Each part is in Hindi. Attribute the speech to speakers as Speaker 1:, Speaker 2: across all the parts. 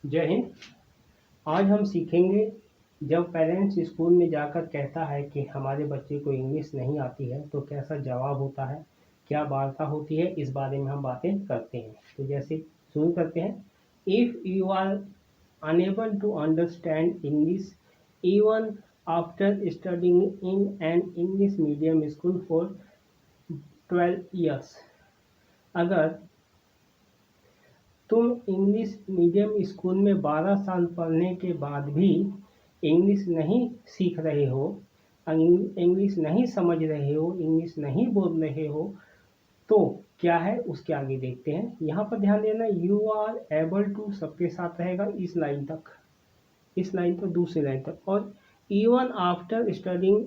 Speaker 1: जय हिंद। आज हम सीखेंगे जब पेरेंट्स स्कूल में जाकर कहता है कि हमारे बच्चे को इंग्लिश नहीं आती है तो कैसा जवाब होता है, क्या वार्ता होती है, इस बारे में हम बातें करते हैं। तो जैसे शुरू करते हैं। If you are unable to understand English even after studying in an English medium school for 12 years, अगर तुम इंग्लिश मीडियम स्कूल में 12 साल पढ़ने के बाद भी इंग्लिश नहीं सीख रहे हो, इंग्लिश नहीं समझ रहे हो, इंग्लिश नहीं बोल रहे हो, तो क्या है उसके आगे देखते हैं। यहाँ पर ध्यान देना, यू आर एबल टू सबके साथ रहेगा इस लाइन तक, इस लाइन पर दूसरी लाइन तक, और even after studying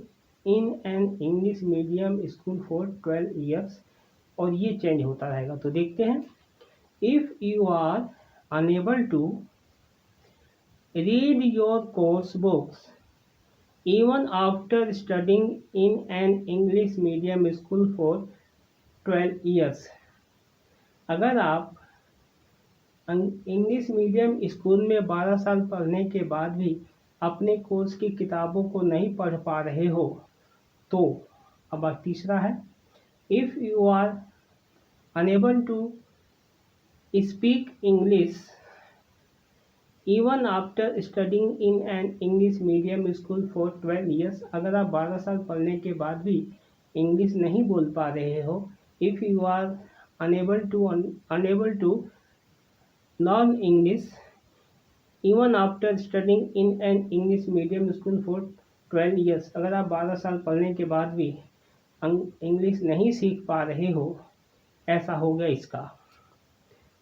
Speaker 1: in an English medium school for 12 years, और ये चेंज होता रहेगा। तो देखते हैं। If you are unable to read your course books even after studying in an English medium school for 12 years, अगर आप इंग्लिश मीडियम स्कूल में 12 साल पढ़ने के बाद भी अपने कोर्स की किताबों को नहीं पढ़ पा रहे हो, तो अब तीसरा है, if you are unable to speak English even after studying in an English medium school for 12 years, अगर आप 12 साल पढ़ने के बाद भी इंग्लिश नहीं बोल पा रहे हो, if you are unable to learn English even after studying in an English medium school for 12 years, अगर आप 12 साल पढ़ने के बाद भी इंग्लिश नहीं सीख पा रहे हो, ऐसा हो गया इसका।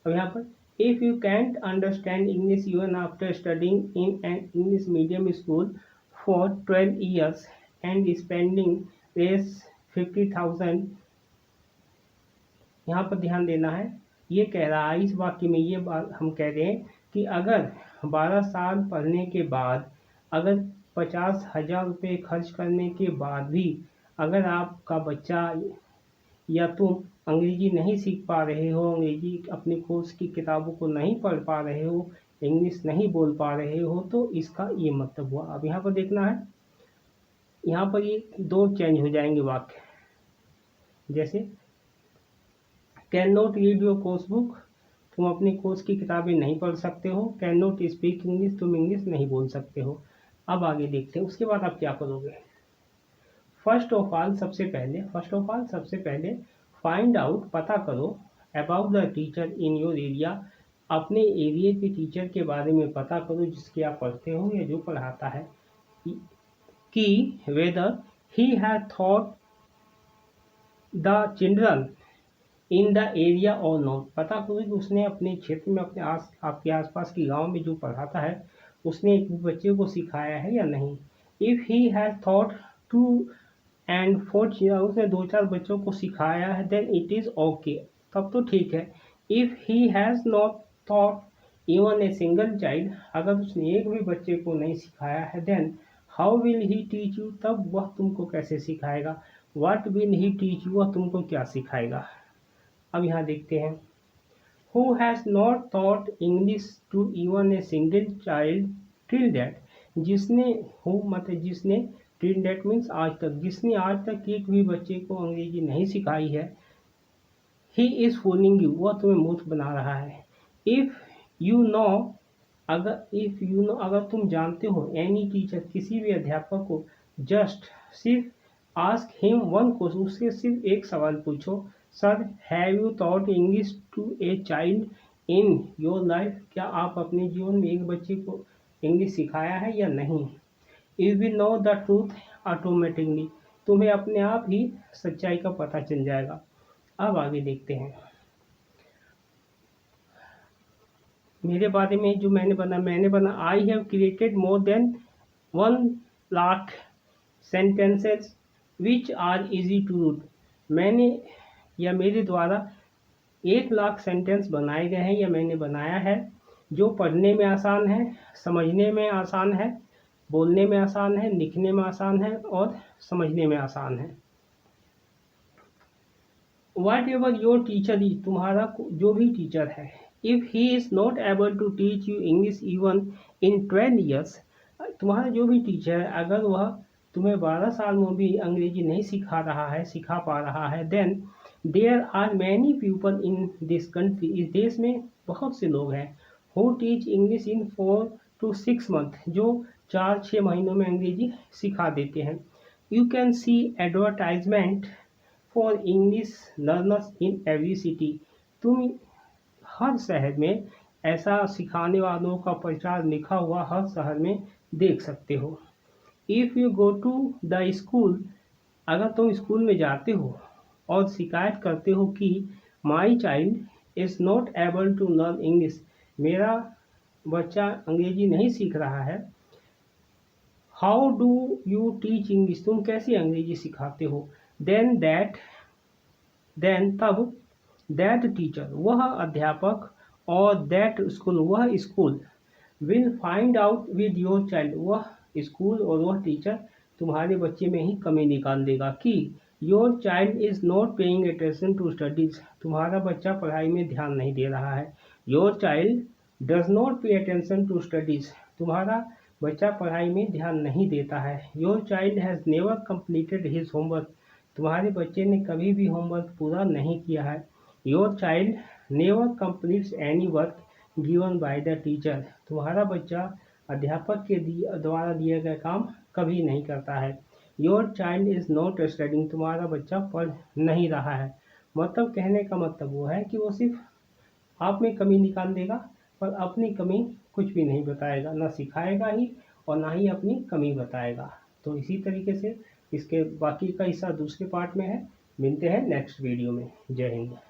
Speaker 1: अब यहाँ पर if you can't understand English even after studying in an English medium school for 12 years and spending Rs 50,000, यहाँ पर ध्यान देना है। ये कह रहा है, इस वाक्य में ये बात हम कह रहे हैं कि अगर 12 साल पढ़ने के बाद, अगर 50,000 रुपये खर्च करने के बाद भी अगर आपका बच्चा या तुम अंग्रेजी नहीं सीख पा रहे हो, अंग्रेजी अपने कोर्स की किताबों को नहीं पढ़ पा रहे हो, इंग्लिश नहीं बोल पा रहे हो, तो इसका ये मतलब हुआ। अब यहाँ पर देखना है, यहाँ पर ये दो चेंज हो जाएंगे वाक्य, जैसे can not read your course book, तुम अपने कोर्स की किताबें नहीं पढ़ सकते हो, कैन नॉट स्पीक इंग्लिश, तुम इंग्लिश नहीं बोल सकते हो। अब आगे देखते हैं, उसके बाद आप क्या करोगे। फर्स्ट ऑफ ऑल सबसे पहले फाइंड आउट, पता करो, about the teacher in your area, अपने एरिया के टीचर के बारे में पता करो जिसके आप पढ़ते हो या जो पढ़ाता है, कि weather he has thought the children in the area और नॉट, पता करो कि उसने अपने क्षेत्र में, अपने आपके आसपास के गांव में जो पढ़ाता है उसने एक बच्चे को सिखाया है या नहीं। If he has taught two and 4 उसने 2-4 बच्चों को सिखाया है, देन इट इज़ ओके, तब तो ठीक है। If he has not taught even a single child, अगर उसने एक भी बच्चे को नहीं सिखाया है, then how will he teach you, तब वह तुमको कैसे सिखाएगा। What will he teach you, वह तुमको क्या सिखाएगा। अब यहाँ देखते हैं, who has not taught English to even a single child till that, जिसने, हु मतलब जिसने, टिल दैट मीन्स आज तक, जिसने आज तक एक भी बच्चे को अंग्रेजी नहीं सिखाई है, ही इज़ फूलिंग यू, वह तुम्हें मूर्ख बना रहा है। इफ़ यू नो, अगर तुम जानते हो, एनी टीचर, किसी भी अध्यापक को, जस्ट सिर्फ आस्क हिम वन क्वेश्चन, उससे सिर्फ एक सवाल पूछो, sir have you taught English to a child in your life, क्या आप अपने जीवन में एक बच्चे को इंग्लिश सिखाया है या नहीं। You will know the truth automatically, तुम्हें अपने आप ही सच्चाई का पता चल जाएगा। अब आगे देखते हैं, मेरे बारे में जो मैंने बना I have created more than 1 lakh sentences which are easy to read, मैंने या मेरे द्वारा 1 लाख सेंटेंस बनाए गए हैं या मैंने बनाया है, जो पढ़ने में आसान है, समझने में आसान है, बोलने में आसान है, लिखने में आसान है और समझने में आसान है। Whatever your teacher is, तुम्हारा जो भी टीचर है, if he is not able to teach you English even in 12 years, तुम्हारा जो भी टीचर है अगर वह तुम्हें 12 साल में भी अंग्रेजी नहीं सिखा पा रहा है, then there are many people in this country, इस देश में बहुत से लोग हैं, who teach English in 4 to 6 month, जो 4-6 महीनों में अंग्रेजी सिखा देते हैं। You can see advertisement for English learners in every city, तुम हर शहर में ऐसा सिखाने वालों का प्रचार लिखा हुआ हर शहर में देख सकते हो। If you go to the school, अगर तुम स्कूल में जाते हो और शिकायत करते हो कि my child is not able to learn English, मेरा बच्चा अंग्रेजी नहीं सीख रहा है, how do you teach English, तुम कैसे अंग्रेजी सिखाते हो, देन तब दैट टीचर, वह अध्यापक, और दैट स्कूल, वह school, will find out with your child, वह स्कूल और वह टीचर तुम्हारे बच्चे में ही कमी निकाल देगा कि your child is not paying attention to studies, तुम्हारा बच्चा पढ़ाई में ध्यान नहीं दे रहा है। Your child does not pay attention to studies, तुम्हारा बच्चा पढ़ाई में ध्यान नहीं देता है। Your child has never completed his homework, तुम्हारे बच्चे ने कभी भी होमवर्क पूरा नहीं किया है। Your child never completes any work given by the teacher, तुम्हारा बच्चा अध्यापक के द्वारा दिए गए काम कभी नहीं करता है। Your child is not studying, तुम्हारा बच्चा पढ़ नहीं रहा है। मतलब कहने का मतलब वो है कि वो सिर्फ आप में कमी निकाल देगा पर अपनी कमी कुछ भी नहीं बताएगा, ना सिखाएगा ही और ना ही अपनी कमी बताएगा। तो इसी तरीके से इसके बाकी का हिस्सा दूसरे पार्ट में है। मिलते हैं नेक्स्ट वीडियो में। जय हिंद।